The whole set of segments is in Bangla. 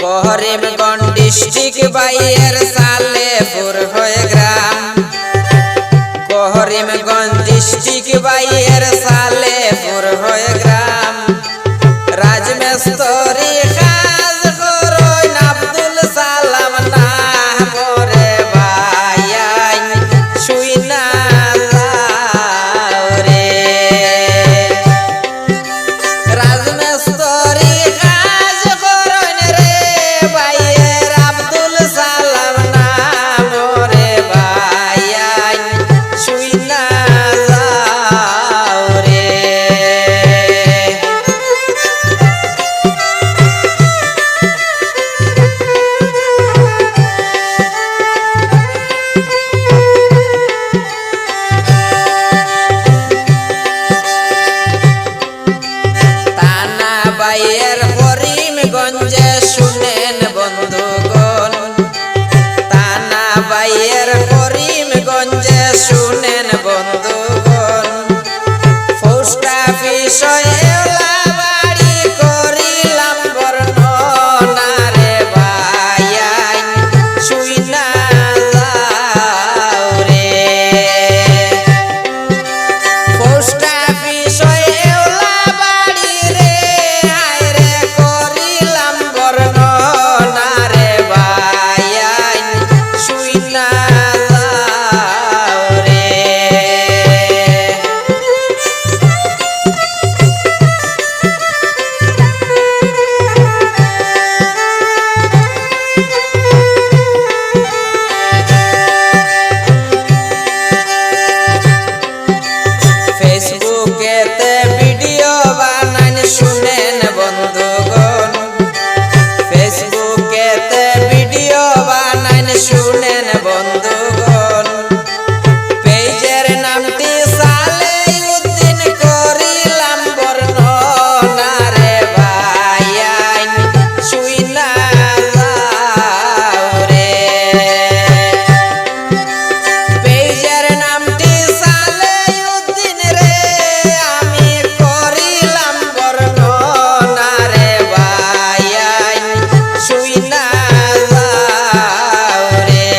করিমগঞ্জ ডিস্ট্রিক্ট বাইয়ের সালেপুর হয়ে গ্রাম। করিমগঞ্জ ডিস্ট্রিক্ট বাইয়ের সালেপুর হয়ে গ্রাম। রাজমিস্ত্রি কাজ করেন আব্দুল সালাম নাম রে ভাই শুইনা যাও রে। রাজমিস্ত্রি কাজ করেন রে ভাইয়ের আব্দুল সালাম নাম রে ভাই শুইনা যাও রে। বাইয়ের করিমগঞ্জে শুনেন বন্ধুগণ, তানা বাইয়ের করিমগঞ্জে শুনেন বন্ধুগণ। পোস্ট অফিসে বাড়ি করিলাম বর্ণনা রে ভাই শুইনা যাও রে। পোস্ট অফিসে ফেসবুকেতে ভিডিও বানান শুনেন বন্ধুগণ। ফেসবুকেতে ভিডিও বানান শুনেন বন্ধুগণ। পেজের নামটি সালেউদ্দিন করিলাম বর্ণনা রে ভাই শুইনা যাও রে। পেজের নামটি সালেউদ্দিন রে আমি করিলাম বর্ণনা রে ভাই শুইনা যাও রে।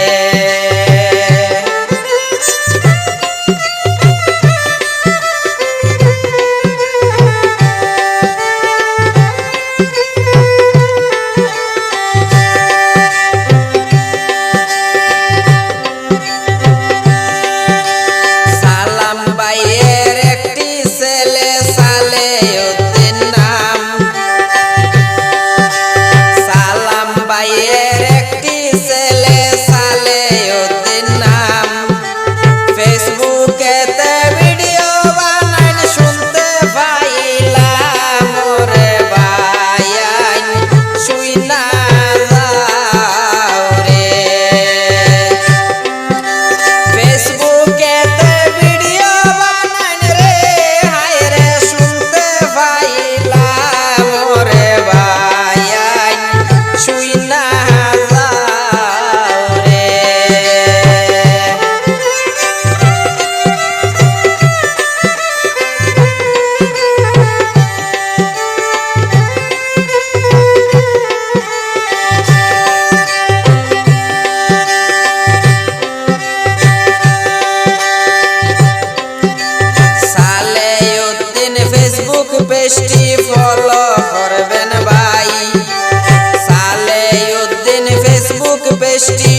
সালাম বাইয়ের একটি ছেলে সালেউদ্দিন নাম। সালাম বাইয়ের একটি ছেলে সালেউদ্দিন নাম। ফেসবুকেতে ভিডিও বানান শুনতে পাইলাম রে ভাই শুইনা যাও রে। ফেসবুকেতে ভিডিও বানান রে হায় রে শুনতে পাইলাম রে ভাই শুইনা যাও রে। সালেউদ্দিন ফেসবুক পেজটি ফলো করবেন ভাই। সালেউদ্দিন ফেসবুক পেজটি